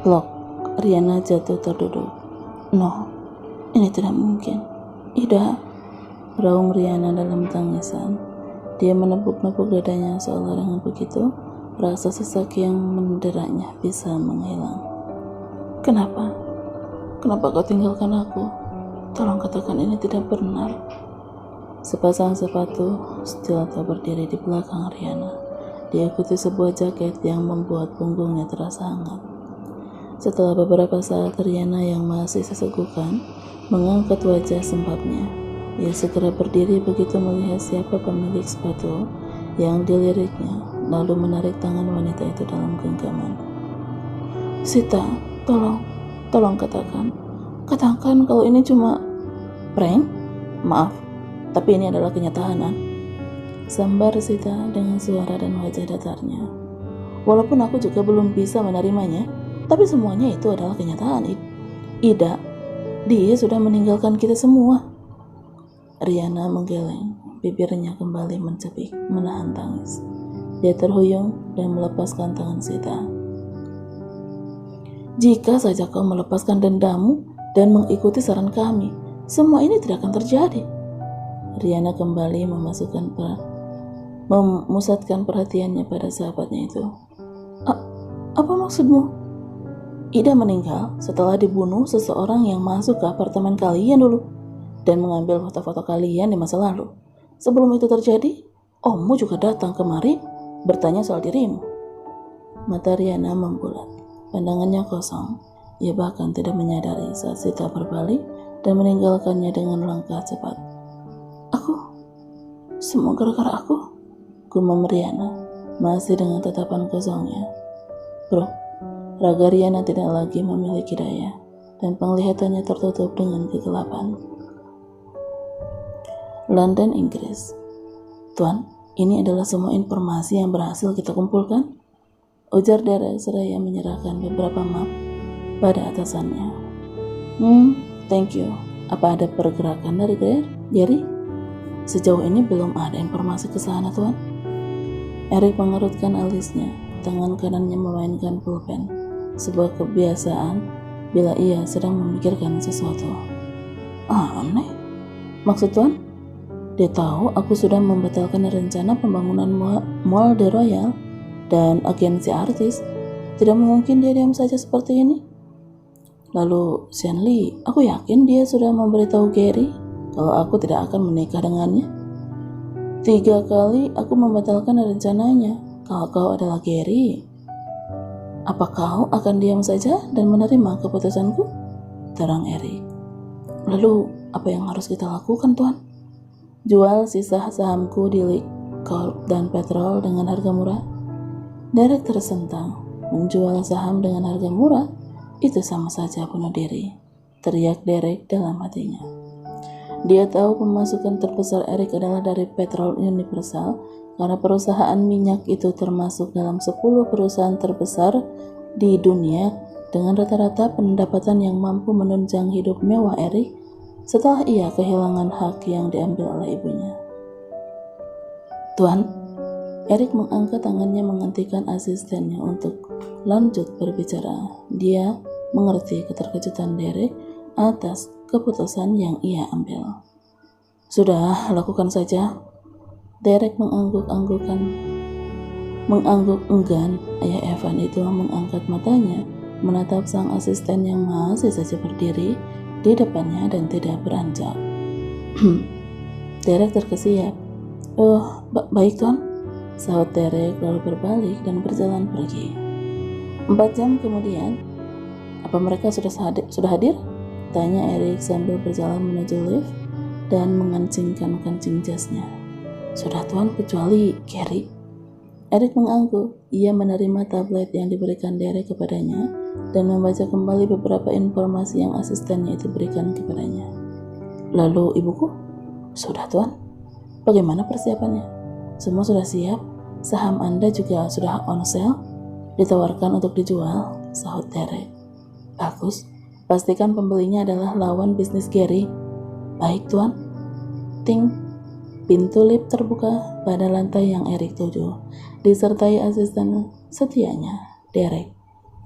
Plok, Riana jatuh terduduk. No, ini tidak mungkin. Ida, raung Riana dalam tangisan. Dia menepuk-nepuk dadanya seolah dengan begitu rasa sesak yang menderanya bisa menghilang. Kenapa? Kenapa kau tinggalkan aku? Tolong katakan ini tidak benar. Sepasang sepatu stiletto berdiri di belakang Riana. Diikuti sebuah jaket yang membuat punggungnya terasa hangat. Setelah beberapa saat, Riana yang masih sesegukan mengangkat wajah sempatnya. Ia segera berdiri begitu melihat siapa pemilik sepatu yang diliriknya, lalu menarik tangan wanita itu dalam genggaman. Sita, tolong katakan kalau ini cuma prank. Maaf, tapi ini adalah kenyataan. Sambar Sita dengan suara dan wajah datarnya. Walaupun aku juga belum bisa menerimanya, tapi semuanya itu adalah kenyataan. Ida, dia sudah meninggalkan kita semua. Riana menggeleng, bibirnya kembali mencekik, menahan tangis. Dia terhuyung dan melepaskan tangan Sita. Jika saja kau melepaskan dendammu dan mengikuti saran kami, semua ini tidak akan terjadi. Riana kembali memusatkan perhatiannya pada sahabatnya itu. Apa maksudmu? Ida meninggal setelah dibunuh seseorang yang masuk ke apartemen kalian dulu dan mengambil foto-foto kalian di masa lalu. Sebelum itu terjadi, ommu juga datang kemari bertanya soal dirimu. Mata Riana membulat, pandangannya kosong. Ia bahkan tidak menyadari saat Sita berbalik dan meninggalkannya dengan langkah cepat. Semua gara-gara aku, gumam Riana, masih dengan tatapan kosongnya. Bro, raga Riana tidak lagi memiliki daya, dan penglihatannya tertutup dengan kegelapan. London, Inggris. Tuan, ini adalah semua informasi yang berhasil kita kumpulkan, ujar Derek seraya menyerahkan beberapa map pada atasannya. Thank you. Apa ada pergerakan dari Gary? Sejauh ini belum ada informasi ke sana, Tuan. Eric mengerutkan alisnya, tangan kanannya memainkan pulpen, sebuah kebiasaan bila ia sedang memikirkan sesuatu. Aneh. Maksud Tuan? Dia tahu aku sudah membatalkan rencana pembangunan Mall de Royal dan agensi artis. Tidak mungkin dia diam saja seperti ini. Lalu Shanley, aku yakin dia sudah memberitahu Gary kalau aku tidak akan menikah dengannya. 3 kali aku membatalkan rencananya kalau kau adalah Gary. Apa kau akan diam saja dan menerima keputusanku? Terang Eric. Lalu apa yang harus kita lakukan, Tuan? Jual sisa sahamku di League, Corp dan Petrol dengan harga murah? Derek tersentang. Menjual saham dengan harga murah itu sama saja bunuh diri, teriak Derek dalam hatinya. Dia tahu pemasukan terbesar Eric adalah dari Petrol Universal karena perusahaan minyak itu termasuk dalam 10 perusahaan terbesar di dunia dengan rata-rata pendapatan yang mampu menunjang hidup mewah Eric setelah ia kehilangan hak yang diambil oleh ibunya. Tuan, Eric mengangkat tangannya menghentikan asistennya untuk lanjut berbicara. Dia mengerti keterkejutan Derek atas keputusan yang ia ambil. Sudah, lakukan saja. Derek mengangguk enggan. Ayah Evan itu mengangkat matanya, menatap sang asisten yang masih saja berdiri di depannya dan tidak beranjak. Derek terkesiap. Baik Tuan, sahut Derek lalu berbalik dan berjalan pergi. 4 jam kemudian, apa mereka sudah hadir? Tanya Eric sambil berjalan menuju lift dan mengancingkan kancing jasnya. Sudah Tuan, kecuali Gary. Eric mengangguk. Ia menerima tablet yang diberikan Derek kepadanya dan membaca kembali beberapa informasi yang asistennya itu berikan kepadanya. Lalu ibuku? Sudah Tuan. Bagaimana persiapannya? Semua sudah siap. Saham Anda juga sudah on sale, ditawarkan untuk dijual, sahut Derek. Bagus. Pastikan pembelinya adalah lawan bisnis Gary. Baik Tuan. Ting. Pintu lift terbuka pada lantai yang Eric tuju, disertai asisten setianya, Derek.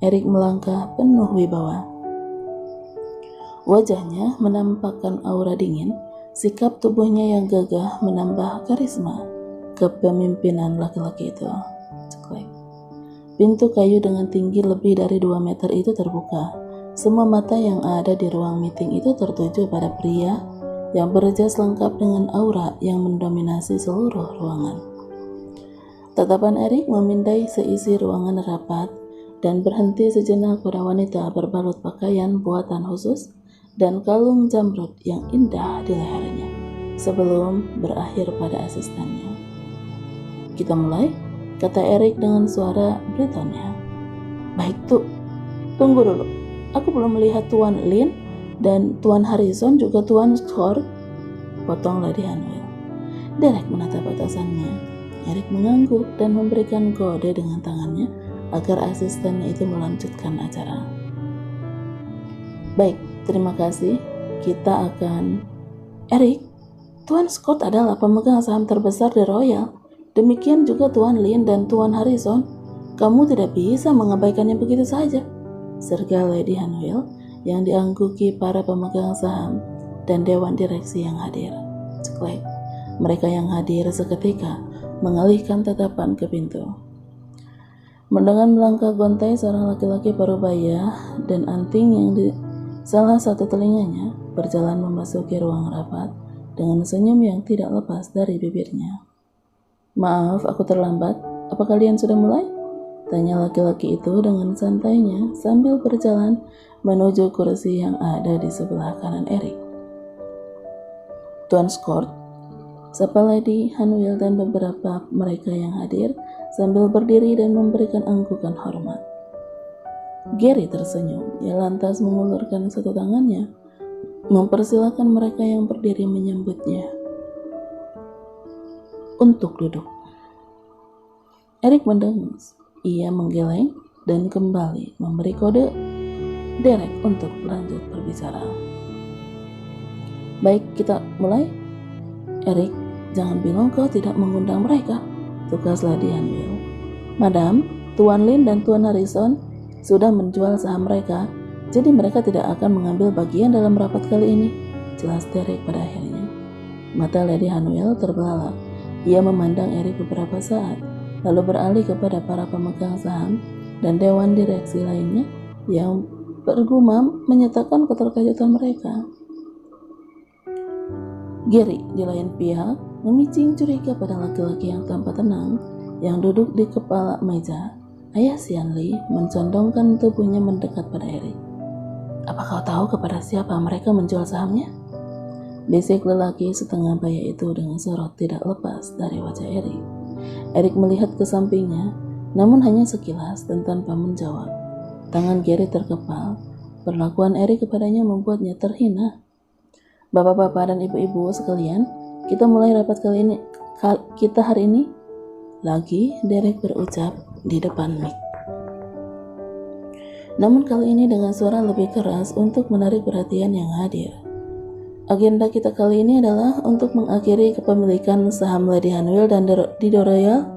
Eric melangkah penuh wibawa. Wajahnya menampakkan aura dingin, sikap tubuhnya yang gagah menambah karisma kepemimpinan laki-laki itu. Ceklek. Pintu kayu dengan tinggi lebih dari 2 meter itu terbuka. Semua mata yang ada di ruang meeting itu tertuju pada pria yang berjas lengkap dengan aura yang mendominasi seluruh ruangan. Tatapan Eric memindai seisi ruangan rapat dan berhenti sejenak pada wanita berbalut pakaian buatan khusus dan kalung jamrud yang indah di lehernya sebelum berakhir pada asistennya. "Kita mulai?" kata Eric dengan suara Britonnya. "Baik, tunggu dulu. Aku belum melihat Tuan Lin dan Tuan Harrison juga Tuan Scott," potong Lady Hanwell. Derek menatap atasannya. Eric mengangguk dan memberikan kode dengan tangannya agar asistennya itu melanjutkan acara. "Baik, terima kasih. Kita akan..." "Eric, Tuan Scott adalah pemegang saham terbesar di Royal. Demikian juga Tuan Lin dan Tuan Harrison. Kamu tidak bisa mengabaikannya begitu saja," serga Lady Hanwell yang diangguki para pemegang saham dan dewan direksi yang hadir. Ceklek. Mereka yang hadir seketika mengalihkan tatapan ke pintu. Dengan melangkah gontai seorang laki-laki parubaya dan anting yang di salah satu telinganya berjalan memasuki ruang rapat dengan senyum yang tidak lepas dari bibirnya. "Maaf, aku terlambat. Apa kalian sudah mulai?" tanya laki-laki itu dengan santainya sambil berjalan menuju kursi yang ada di sebelah kanan Eric. "Tuan Scott," sapa Lady Hanwell dan beberapa mereka yang hadir sambil berdiri dan memberikan anggukan hormat. Gary tersenyum. Ia lantas mengulurkan satu tangannya, mempersilahkan mereka yang berdiri menyambutnya untuk duduk. Eric mendengus. Ia menggeleng dan kembali memberi kode Derek untuk lanjut berbicara. "Baik, kita mulai." "Eric, jangan bilang kau tidak mengundang mereka," tugas Lady Hanwell. "Madam, Tuan Lin dan Tuan Harrison sudah menjual saham mereka, jadi mereka tidak akan mengambil bagian dalam rapat kali ini," jelas Derek pada akhirnya. Mata Lady Hanwell terbelalak. Ia memandang Eric beberapa saat, lalu beralih kepada para pemegang saham dan dewan direksi lainnya yang bergumam menyatakan keterkejutan mereka. Gary di lain pihak memicing curiga pada laki-laki yang tampak tenang yang duduk di kepala meja. Ayah Xianli mencondongkan tubuhnya mendekat pada Eric. "Apa kau tahu kepada siapa mereka menjual sahamnya?" bisik lelaki setengah baya itu dengan sorot tidak lepas dari wajah Eric. Eric melihat ke sampingnya, namun hanya sekilas dan tanpa menjawab. Tangan Gary terkepal. Perlakuan Eric kepadanya membuatnya terhina. "Bapak-bapak dan ibu-ibu sekalian, kita mulai rapat kita hari ini." Lagi Derek berucap di depan mic. Namun kali ini dengan suara lebih keras untuk menarik perhatian yang hadir. "Agenda kita kali ini adalah untuk mengakhiri kepemilikan saham Lady Hanwell dan di Royal."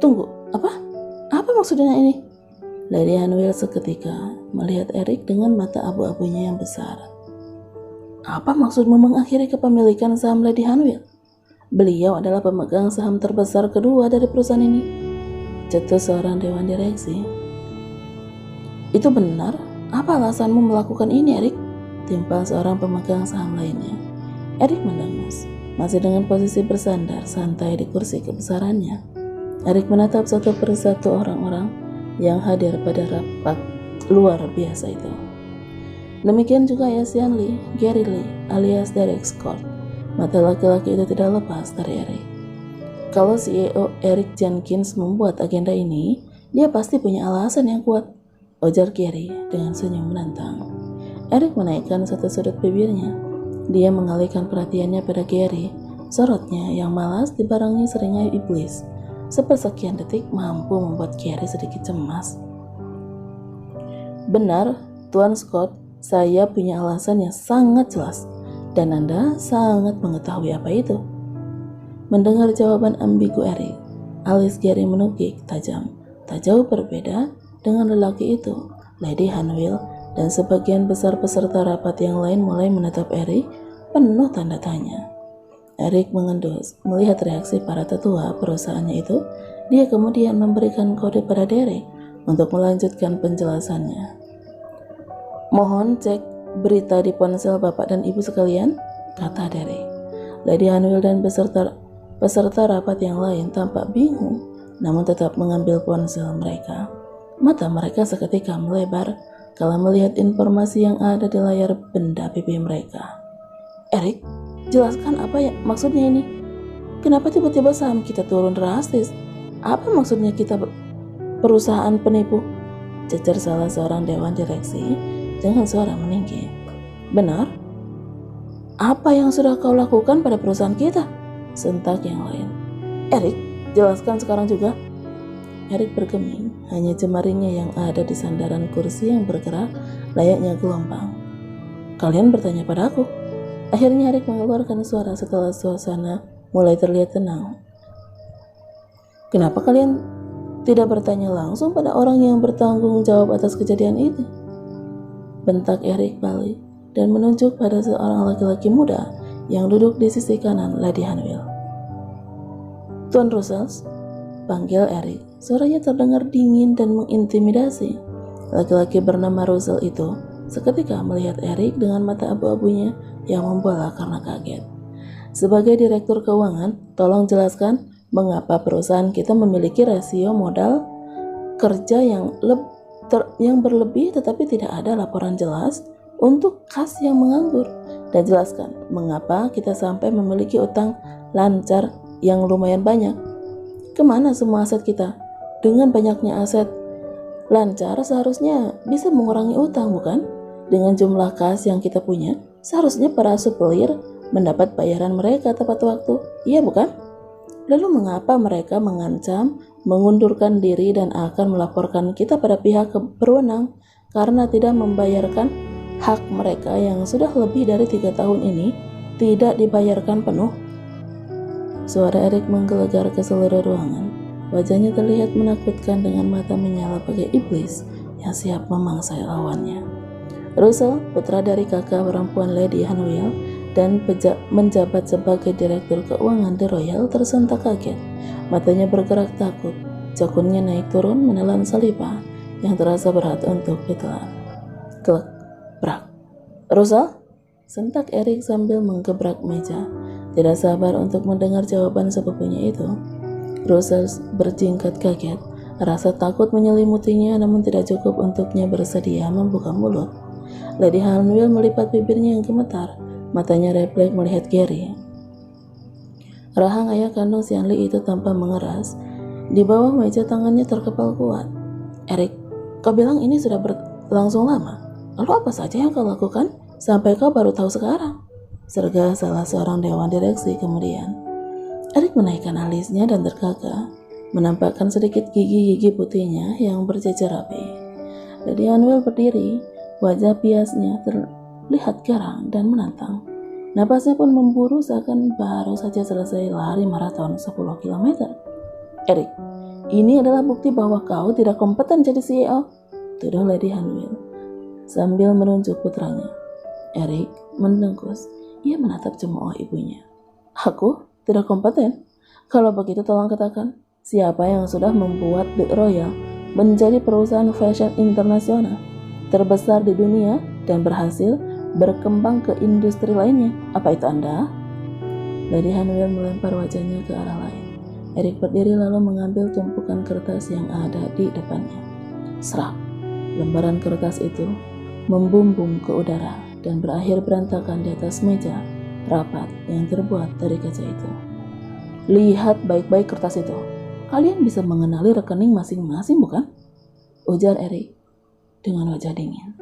"Tunggu, apa? Apa maksudnya ini?" Lady Hanwell seketika melihat Eric dengan mata abu-abunya yang besar. "Apa maksudmu mengakhiri kepemilikan saham Lady Hanwell? Beliau adalah pemegang saham terbesar kedua dari perusahaan ini," cetus seorang dewan direksi. "Itu benar? Apa alasanmu melakukan ini, Eric?" timpal seorang pemegang saham lainnya. Eric mendengus, masih dengan posisi bersandar santai di kursi kebesarannya. Eric menatap satu persatu orang-orang yang hadir pada rapat luar biasa itu. Demikian juga ya Xianli, Gary Lee alias Derek Scott. Mata laki-laki itu tidak lepas dari Eric. Kalau CEO Eric Jenkins membuat agenda ini, dia pasti punya alasan yang kuat, ujar Gary dengan senyum menantang. Eric menaikkan satu sudut bibirnya. Dia mengalihkan perhatiannya pada Gary. Sorotnya yang malas dibarengi seringai iblis. Sepersekian detik mampu membuat Gary sedikit cemas. "Benar, Tuan Scott, saya punya alasan yang sangat jelas. Dan Anda sangat mengetahui apa itu." Mendengar jawaban ambigu Eric, alis Gary menukik tajam, tak jauh berbeda dengan lelaki itu. Lady Hanwil dan sebagian besar peserta rapat yang lain mulai menatap Eric penuh tanda tanya. Eric mengendus melihat reaksi para tetua perusahaannya itu. Dia kemudian memberikan kode pada Derek untuk melanjutkan penjelasannya. "Mohon cek berita di ponsel Bapak dan Ibu sekalian," kata Derek. Lady Hanwil dan peserta rapat yang lain tampak bingung, namun tetap mengambil ponsel mereka. Mata mereka seketika melebar kala melihat informasi yang ada di layar benda pipi mereka. "Eric, jelaskan apa ya maksudnya ini? Kenapa tiba-tiba saham kita turun drastis? Apa maksudnya kita perusahaan penipu?" Cecer salah seorang dewan direksi dengan suara meninggi. "Benar? Apa yang sudah kau lakukan pada perusahaan kita?" sentak yang lain. "Eric, jelaskan sekarang juga." Eric bergeming, hanya jemarinya yang ada di sandaran kursi yang bergerak layaknya gelombang. "Kalian bertanya pada aku?" Akhirnya Eric mengeluarkan suara setelah suasana mulai terlihat tenang. "Kenapa kalian tidak bertanya langsung pada orang yang bertanggung jawab atas kejadian itu?" bentak Eric balik dan menunjuk pada seorang laki-laki muda yang duduk di sisi kanan Lady Hanwil. "Tuan Russell," panggil Eric. Suaranya terdengar dingin dan mengintimidasi. Laki-laki bernama Russell itu seketika melihat Eric dengan mata abu-abunya yang membola karena kaget. "Sebagai direktur keuangan, tolong jelaskan mengapa perusahaan kita memiliki rasio modal kerja yang berlebih tetapi tidak ada laporan jelas untuk kas yang menganggur, dan jelaskan mengapa kita sampai memiliki utang lancar yang lumayan banyak. Kemana semua aset kita? Dengan banyaknya aset lancar seharusnya bisa mengurangi utang, bukan? Dengan jumlah kas yang kita punya, seharusnya para supplier mendapat bayaran mereka tepat waktu, iya bukan? Lalu mengapa mereka mengancam mengundurkan diri dan akan melaporkan kita pada pihak berwenang karena tidak membayarkan hak mereka yang sudah lebih dari 3 tahun ini tidak dibayarkan penuh?" Suara Eric menggelegar ke seluruh ruangan. Wajahnya terlihat menakutkan dengan mata menyala bagai iblis yang siap memangsai lawannya. Russell, putra dari kakak perempuan Lady Hanwil dan menjabat sebagai direktur keuangan The Royal, tersentak kaget. Matanya bergerak takut, jakunnya naik turun menelan salipah yang terasa berat untuk ditelan. Klek, brak. "Russell?" sentak Eric sambil menggebrak meja. Tidak sabar untuk mendengar jawaban sepupunya itu. Russell berjingkat kaget. Rasa takut menyelimutinya, namun tidak cukup untuknya bersedia membuka mulut. Lady Hanwil melipat bibirnya yang gemetar. Matanya refleks melihat Gary. Rahang ayah kandung Xianli itu tampak mengeras. Di bawah meja tangannya terkepal kuat. "Eric, kau bilang ini sudah berlangsung lama. Lalu apa saja yang kau lakukan sampai kau baru tahu sekarang?" serga salah seorang dewan direksi kemudian. Eric menaikkan alisnya dan tergagah, menampakkan sedikit gigi-gigi putihnya yang berjejer rapi. Lady Hanwil berdiri, wajah piasnya terlihat garang dan menantang. Napasnya pun memburu seakan baru saja selesai lari maraton 10 km. "Eric, ini adalah bukti bahwa kau tidak kompeten jadi CEO," tuduh Lady Hanwil sambil menunjuk putranya. Eric mendengkus. Ia menatap cemooh ibunya. "Aku tidak kompeten? Kalau begitu tolong katakan, siapa yang sudah membuat The Royal menjadi perusahaan fashion internasional terbesar di dunia dan berhasil berkembang ke industri lainnya? Apa itu Anda?" Lady Hanwil melempar wajahnya ke arah lain. Eric berdiri lalu mengambil tumpukan kertas yang ada di depannya. Serak. Lembaran kertas itu membumbung ke udara dan berakhir berantakan di atas meja rapat yang terbuat dari kaca itu. "Lihat baik-baik kertas itu. Kalian bisa mengenali rekening masing-masing, bukan?" ujar Eric dengan wajah dingin.